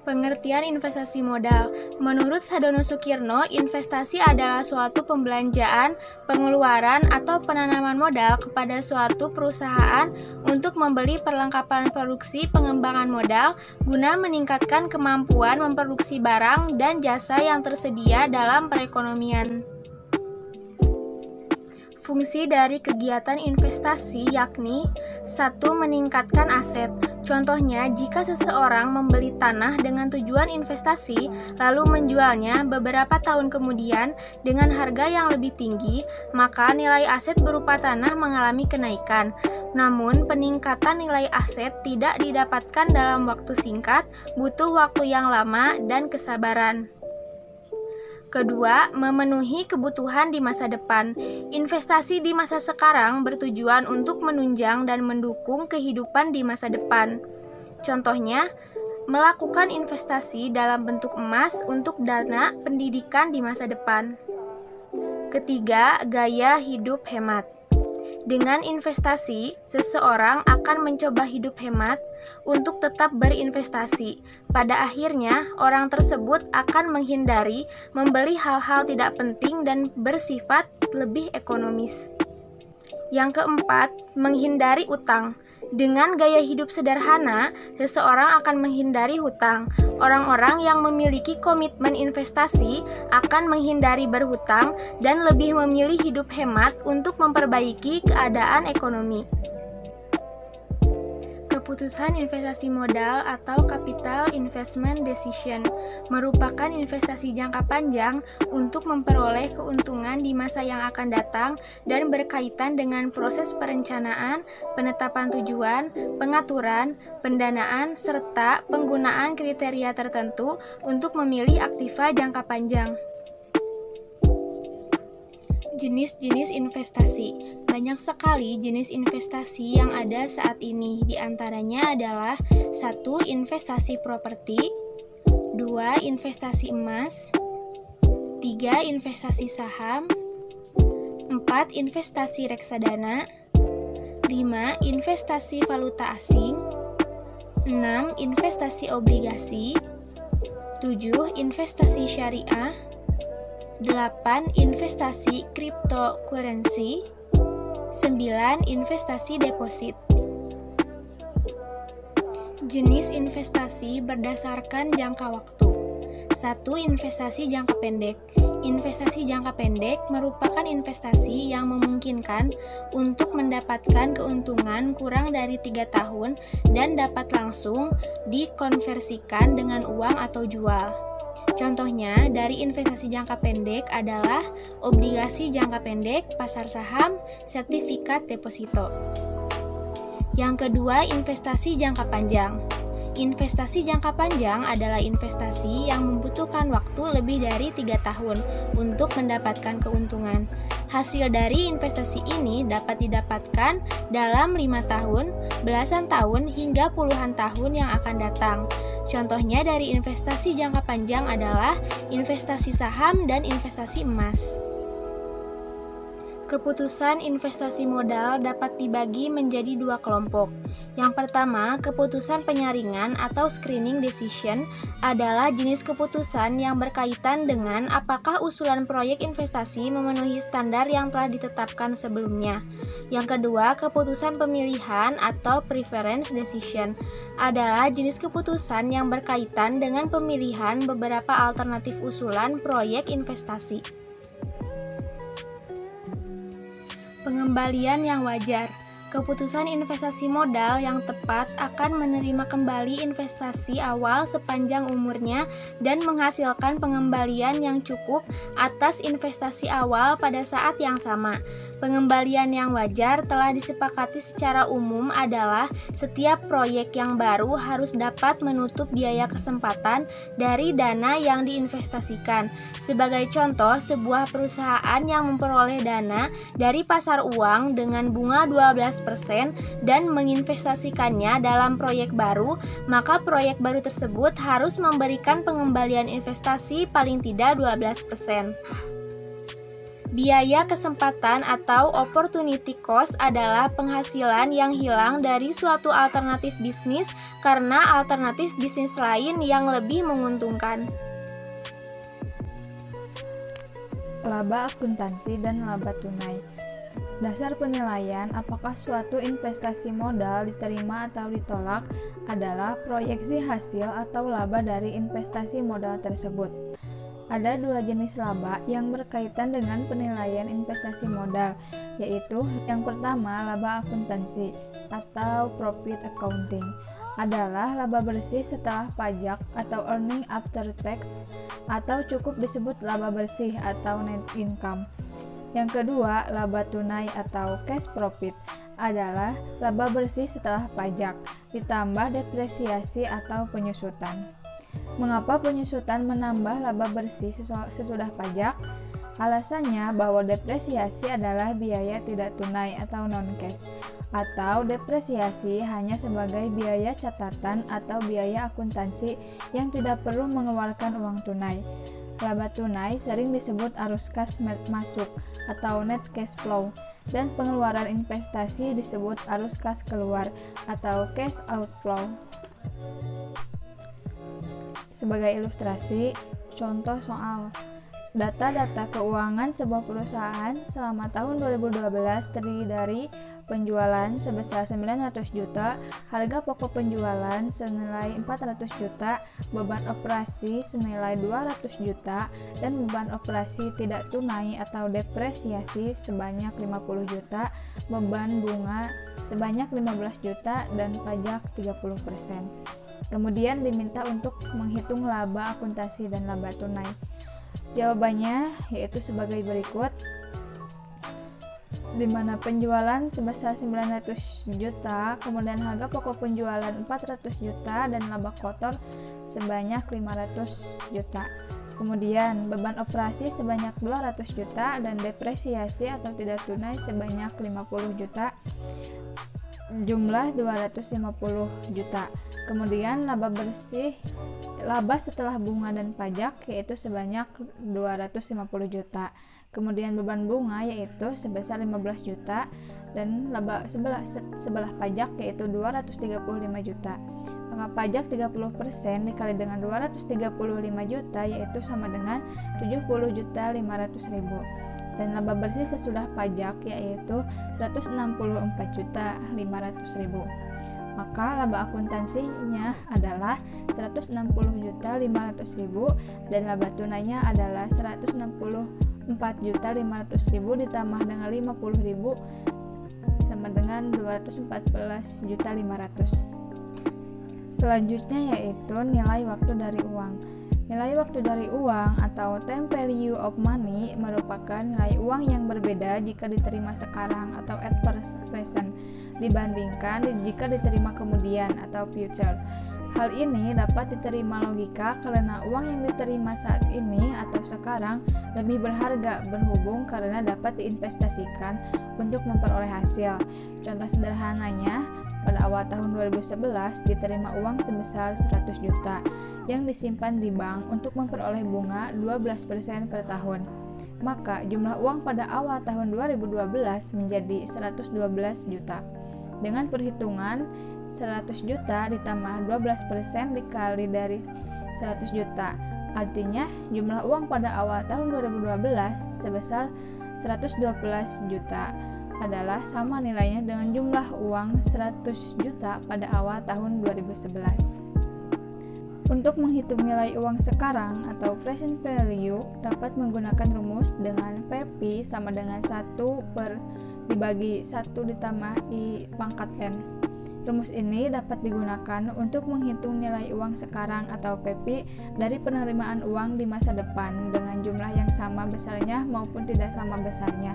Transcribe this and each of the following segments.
Pengertian investasi modal. Menurut Sadono Sukirno, investasi adalah suatu pembelanjaan, pengeluaran, atau penanaman modal kepada suatu perusahaan untuk membeli perlengkapan produksi pengembangan modal guna meningkatkan kemampuan memproduksi barang dan jasa yang tersedia dalam perekonomian. Fungsi dari kegiatan investasi yakni 1. Meningkatkan aset. Contohnya, jika seseorang membeli tanah dengan tujuan investasi, lalu menjualnya beberapa tahun kemudian dengan harga yang lebih tinggi, maka nilai aset berupa tanah mengalami kenaikan. Namun, peningkatan nilai aset tidak didapatkan dalam waktu singkat, butuh waktu yang lama dan kesabaran. Kedua, memenuhi kebutuhan di masa depan. Investasi di masa sekarang bertujuan untuk menunjang dan mendukung kehidupan di masa depan. Contohnya, melakukan investasi dalam bentuk emas untuk dana pendidikan di masa depan. Ketiga, gaya hidup hemat. Dengan investasi, seseorang akan mencoba hidup hemat untuk tetap berinvestasi. Pada akhirnya, orang tersebut akan menghindari membeli hal-hal tidak penting dan bersifat lebih ekonomis. Yang keempat, menghindari utang. Dengan gaya hidup sederhana, seseorang akan menghindari hutang. Orang-orang yang memiliki komitmen investasi akan menghindari berhutang dan lebih memilih hidup hemat untuk memperbaiki keadaan ekonomi. Keputusan investasi modal atau capital investment decision merupakan investasi jangka panjang untuk memperoleh keuntungan di masa yang akan datang dan berkaitan dengan proses perencanaan, penetapan tujuan, pengaturan, pendanaan, serta penggunaan kriteria tertentu untuk memilih aktiva jangka panjang. Jenis-jenis investasi. Banyak sekali jenis investasi yang ada saat ini. Di antaranya adalah 1. Investasi properti, 2. Investasi emas, 3. Investasi saham, 4. Investasi reksadana, 5. Investasi valuta asing, 6. Investasi obligasi, 7. Investasi syariah, 8. Investasi cryptocurrency, 9. Investasi deposit. Jenis investasi berdasarkan jangka waktu. 1. Investasi jangka pendek. Investasi jangka pendek merupakan investasi yang memungkinkan untuk mendapatkan keuntungan kurang dari 3 tahun dan dapat langsung dikonversikan dengan uang atau jual. Contohnya, dari investasi jangka pendek adalah obligasi jangka pendek, pasar saham, sertifikat deposito. Yang kedua, investasi jangka panjang. Investasi jangka panjang adalah investasi yang membutuhkan waktu lebih dari 3 tahun untuk mendapatkan keuntungan. Hasil dari investasi ini dapat didapatkan dalam 5 tahun, belasan tahun, hingga puluhan tahun yang akan datang. Contohnya dari investasi jangka panjang adalah investasi saham dan investasi emas. Keputusan investasi modal dapat dibagi menjadi 2 kelompok. Yang pertama, keputusan penyaringan atau screening decision adalah jenis keputusan yang berkaitan dengan apakah usulan proyek investasi memenuhi standar yang telah ditetapkan sebelumnya. Yang kedua, keputusan pemilihan atau preference decision adalah jenis keputusan yang berkaitan dengan pemilihan beberapa alternatif usulan proyek investasi. Pengembalian yang wajar. Keputusan investasi modal yang tepat akan menerima kembali investasi awal sepanjang umurnya dan menghasilkan pengembalian yang cukup atas investasi awal pada saat yang sama. Pengembalian yang wajar telah disepakati secara umum adalah setiap proyek yang baru harus dapat menutup biaya kesempatan dari dana yang diinvestasikan. Sebagai contoh, sebuah perusahaan yang memperoleh dana dari pasar uang dengan bunga 12% dan menginvestasikannya dalam proyek baru, maka proyek baru tersebut harus memberikan pengembalian investasi paling tidak 12%. Biaya kesempatan atau opportunity cost adalah penghasilan yang hilang dari suatu alternatif bisnis karena alternatif bisnis lain yang lebih menguntungkan. Laba akuntansi dan laba tunai. Dasar penilaian apakah suatu investasi modal diterima atau ditolak adalah proyeksi hasil atau laba dari investasi modal tersebut. Ada dua jenis laba yang berkaitan dengan penilaian investasi modal, yaitu yang pertama laba akuntansi atau profit accounting adalah laba bersih setelah pajak atau earning after tax atau cukup disebut laba bersih atau net income. Yang kedua, laba tunai atau cash profit adalah laba bersih setelah pajak ditambah depresiasi atau penyusutan. Mengapa penyusutan menambah laba bersih sesudah pajak? Alasannya bahwa depresiasi adalah biaya tidak tunai atau non-cash, atau depresiasi hanya sebagai biaya catatan atau biaya akuntansi yang tidak perlu mengeluarkan uang tunai. Laba tunai sering disebut arus kas masuk atau net cash flow, dan pengeluaran investasi disebut arus kas keluar atau cash outflow. Sebagai ilustrasi, contoh soal data-data keuangan sebuah perusahaan selama tahun 2012 terdiri dari penjualan sebesar 900 juta, harga pokok penjualan senilai 400 juta, beban operasi senilai 200 juta, dan beban operasi tidak tunai atau depresiasi sebanyak 50 juta, beban bunga sebanyak 15 juta, dan pajak 30%. Kemudian diminta untuk menghitung laba akuntansi dan laba tunai. Jawabannya yaitu sebagai berikut, di mana penjualan sebesar 900 juta, kemudian harga pokok penjualan 400 juta, dan laba kotor sebanyak 500 juta. Kemudian beban operasi sebanyak 200 juta dan depresiasi atau tidak tunai sebanyak 50 juta, jumlah 250 juta. Kemudian laba bersih, laba setelah bunga dan pajak yaitu sebanyak 250 juta. Kemudian beban bunga yaitu sebesar 15 juta dan laba sebelah pajak yaitu 235 juta. Maka pajak 30% dikali dengan 235 juta yaitu sama dengan 70.500.000. Dan laba bersih sesudah pajak yaitu 164.500.000. Maka laba akuntansinya adalah 160.500.000 dan laba tunainya adalah 164.500.000 ditambah dengan 50.000 sama dengan 214.500. Selanjutnya yaitu nilai waktu dari uang. Nilai waktu dari uang atau time value of money merupakan nilai uang yang berbeda jika diterima sekarang atau at present dibandingkan jika diterima kemudian atau future. Hal ini dapat diterima logika karena uang yang diterima saat ini atau sekarang lebih berharga berhubung karena dapat diinvestasikan untuk memperoleh hasil. Contoh sederhananya, pada awal tahun 2011 diterima uang sebesar 100 juta yang disimpan di bank untuk memperoleh bunga 12% per tahun. Maka jumlah uang pada awal tahun 2012 menjadi 112 juta. Dengan perhitungan 100 juta ditambah 12% dikali dari 100 juta. Artinya jumlah uang pada awal tahun 2012 sebesar 112 juta adalah sama nilainya dengan jumlah uang 100 juta pada awal tahun 2011. Untuk menghitung nilai uang sekarang atau present value dapat menggunakan rumus dengan PP sama dengan 1 per dibagi 1 ditambah I pangkat N. Rumus ini dapat digunakan untuk menghitung nilai uang sekarang atau PP dari penerimaan uang di masa depan dengan jumlah yang sama besarnya maupun tidak sama besarnya.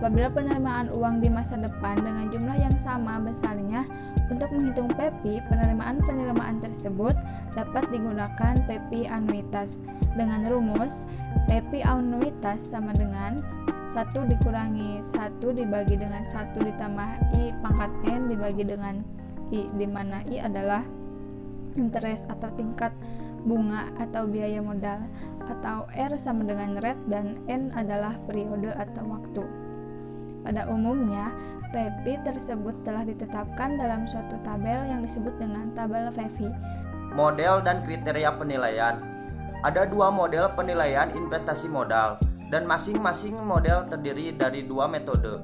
Apabila penerimaan uang di masa depan dengan jumlah yang sama besarnya, untuk menghitung PEPI, penerimaan tersebut dapat digunakan PEPI anuitas dengan rumus PEPI anuitas sama dengan 1 dikurangi 1 dibagi dengan 1 ditambah I pangkat N dibagi dengan I, di mana I adalah interest atau tingkat bunga atau biaya modal, atau R sama dengan rate dan N adalah periode atau waktu. Pada umumnya, PEPI tersebut telah ditetapkan dalam suatu tabel yang disebut dengan tabel PEPI. Model dan kriteria penilaian. Ada 2 model penilaian investasi modal, dan masing-masing model terdiri dari 2 metode.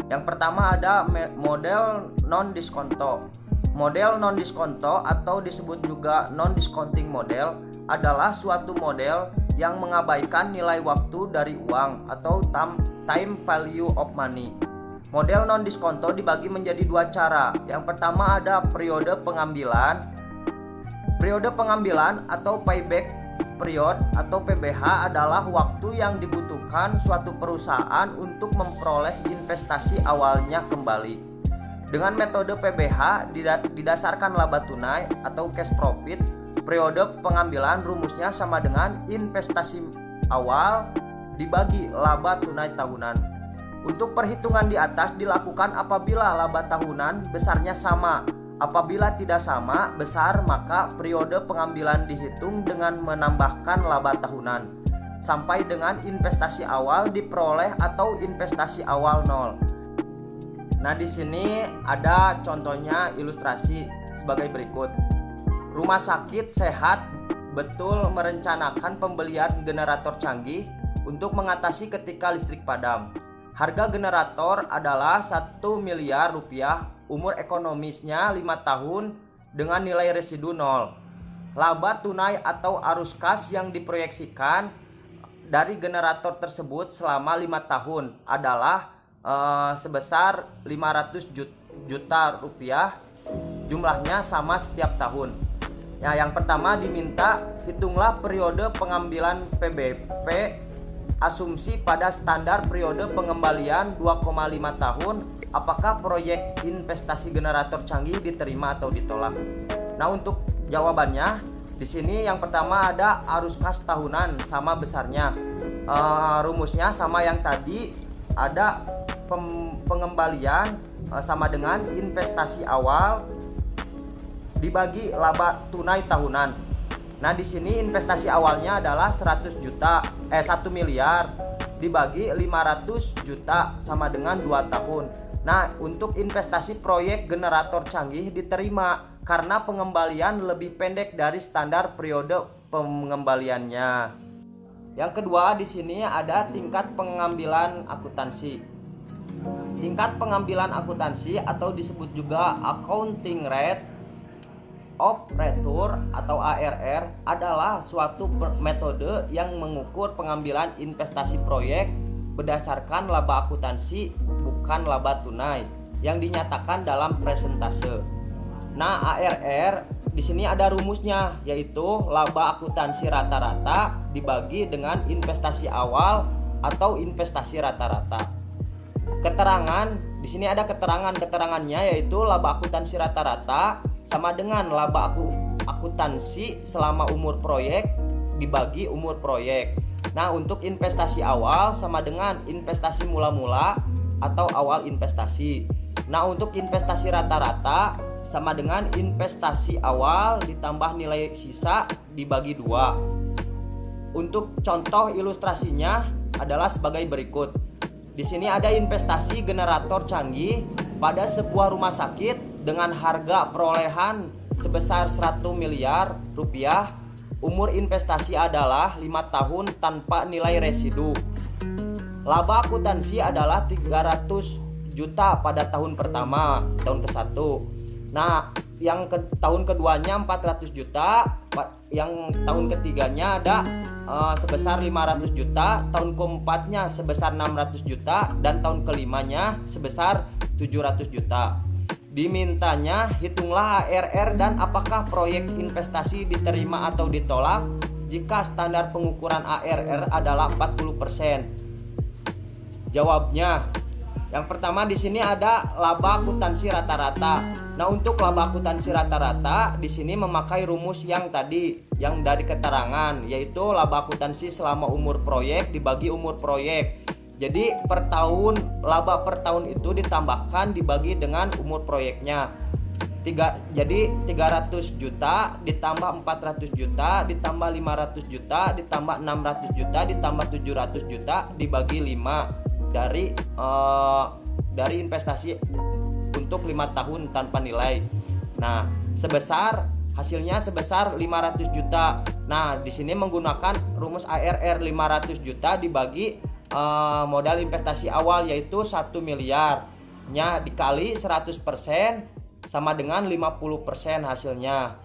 Yang pertama ada model non-diskonto. Model non-diskonto atau disebut juga non-discounting model adalah suatu model yang mengabaikan nilai waktu dari uang atau time value of money. Model non-diskonto dibagi menjadi 2 cara. Yang pertama ada periode pengambilan. Periode pengambilan atau payback period atau PBH adalah waktu yang dibutuhkan suatu perusahaan untuk memperoleh investasi awalnya kembali. Dengan metode PBH didasarkan laba tunai atau cash profit, periode pengambilan rumusnya sama dengan investasi awal dibagi laba tunai tahunan. Untuk perhitungan di atas dilakukan apabila laba tahunan besarnya sama. Apabila tidak sama besar, maka periode pengambilan dihitung dengan menambahkan laba tahunan sampai dengan investasi awal diperoleh atau investasi awal 0. Nah, di sini ada contohnya ilustrasi sebagai berikut. Rumah sakit sehat betul merencanakan pembelian generator canggih untuk mengatasi ketika listrik padam. Harga generator adalah 1 miliar rupiah, umur ekonomisnya 5 tahun dengan nilai residu 0. Laba tunai atau arus kas yang diproyeksikan dari generator tersebut selama 5 tahun adalah sebesar 500 juta rupiah, jumlahnya sama setiap tahun. Nah, yang pertama diminta hitunglah periode pengambilan PBP, asumsi pada standar periode pengembalian 2,5 tahun, apakah proyek investasi generator canggih diterima atau ditolak. Nah, untuk jawabannya di sini yang pertama ada arus kas tahunan sama besarnya. Rumusnya sama yang tadi, ada pengembalian sama dengan investasi awal dibagi laba tunai tahunan. Nah, di sini investasi awalnya adalah 1 miliar dibagi 500 juta sama dengan 2 tahun. Nah, untuk investasi proyek generator canggih diterima karena pengembalian lebih pendek dari standar periode pengembaliannya. Yang kedua di sini ada tingkat pengambilan akuntansi. Tingkat pengambilan akuntansi atau disebut juga accounting rate of return atau ARR adalah suatu metode yang mengukur pengambilan investasi proyek berdasarkan laba akuntansi bukan laba tunai yang dinyatakan dalam presentase. Nah, ARR di sini ada rumusnya, yaitu laba akuntansi rata-rata dibagi dengan investasi awal atau investasi rata-rata. Keterangan di sini ada keterangannya, yaitu laba akuntansi rata-rata sama dengan laba akuntansi selama umur proyek dibagi umur proyek. Nah, untuk investasi awal sama dengan investasi mula-mula atau awal investasi. Nah, untuk investasi rata-rata sama dengan investasi awal ditambah nilai sisa dibagi 2. Untuk contoh ilustrasinya adalah sebagai berikut. Di sini ada investasi generator canggih pada sebuah rumah sakit dengan harga perolehan sebesar 100 miliar rupiah. Umur investasi adalah 5 tahun tanpa nilai residu. Laba akuntansi adalah 300 juta pada tahun pertama, tahun ke-1. Nah, yang tahun keduanya 400 juta, yang tahun ketiganya ada sebesar 500 juta, tahun keempatnya sebesar 600 juta, dan tahun kelimanya sebesar 700 juta. Dimintanya hitunglah ARR dan apakah proyek investasi diterima atau ditolak jika standar pengukuran ARR adalah 40%. Jawabnya, Yang pertama di sini ada laba akuntansi rata-rata. Nah, untuk laba akuntansi rata-rata di sini memakai rumus yang tadi yang dari keterangan, yaitu laba akuntansi selama umur proyek dibagi umur proyek. Jadi per tahun laba per tahun itu ditambahkan dibagi dengan umur proyeknya. Jadi 300 juta ditambah 400 juta ditambah 500 juta ditambah 600 juta ditambah 700 juta dibagi 5 dari investasi untuk 5 tahun tanpa nilai. Nah, hasilnya sebesar 500 juta. Nah, di sini menggunakan rumus ARR 500 juta dibagi modal investasi awal yaitu 1 miliarnya dikali 100% sama dengan 50% hasilnya.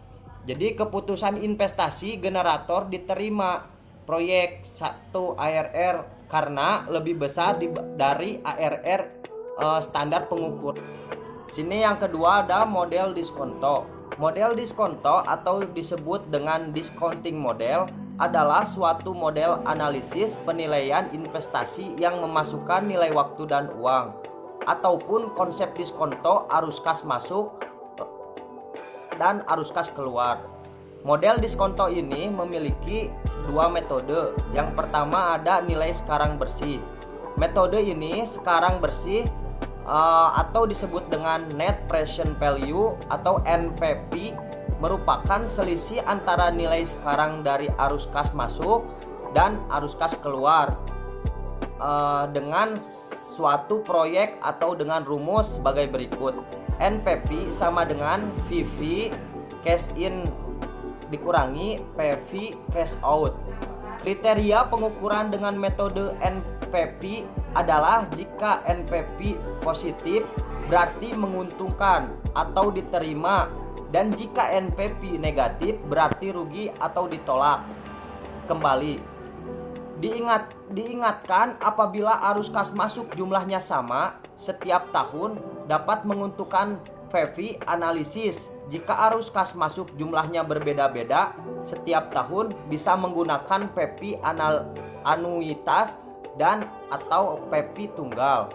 Jadi keputusan investasi generator diterima proyek 1 ARR karena lebih besar dari ARR standar pengukur. Sini yang kedua ada model diskonto. Model diskonto atau disebut dengan discounting model adalah suatu model analisis penilaian investasi yang memasukkan nilai waktu dan uang, ataupun konsep diskonto arus kas masuk dan arus kas keluar. Model diskonto ini memiliki 2 metode. Yang pertama ada nilai sekarang bersih. Metode ini sekarang bersih atau disebut dengan net present value atau NPV merupakan selisih antara nilai sekarang dari arus kas masuk dan arus kas keluar dengan suatu proyek atau dengan rumus sebagai berikut. NPV sama dengan VV cash in dikurangi PV cash out. Kriteria pengukuran dengan metode NPV adalah jika NPV positif berarti menguntungkan atau diterima, dan jika NPV negatif berarti rugi atau ditolak. Kembali diingatkan apabila arus kas masuk jumlahnya sama setiap tahun dapat menguntungkan PV analisis. Jika arus kas masuk jumlahnya berbeda-beda setiap tahun bisa menggunakan PV anuitas dan atau PV tunggal.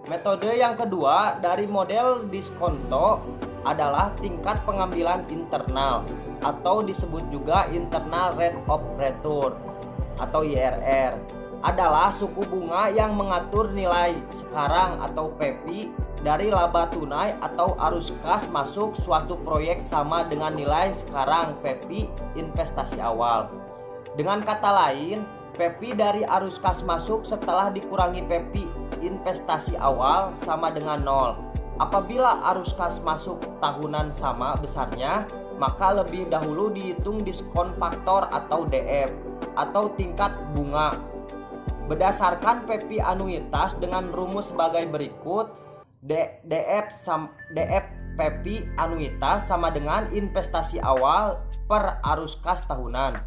Metode yang kedua dari model diskonto adalah tingkat pengambilan internal atau disebut juga internal rate of return atau IRR. Adalah suku bunga yang mengatur nilai sekarang atau PV dari laba tunai atau arus kas masuk suatu proyek sama dengan nilai sekarang PV investasi awal. Dengan kata lain, PV dari arus kas masuk setelah dikurangi PV investasi awal sama dengan 0. Apabila arus kas masuk tahunan sama besarnya, maka lebih dahulu dihitung diskon faktor atau DF atau tingkat bunga. Berdasarkan PV anuitas dengan rumus sebagai berikut. DF PV anuitas sama dengan investasi awal per arus kas tahunan.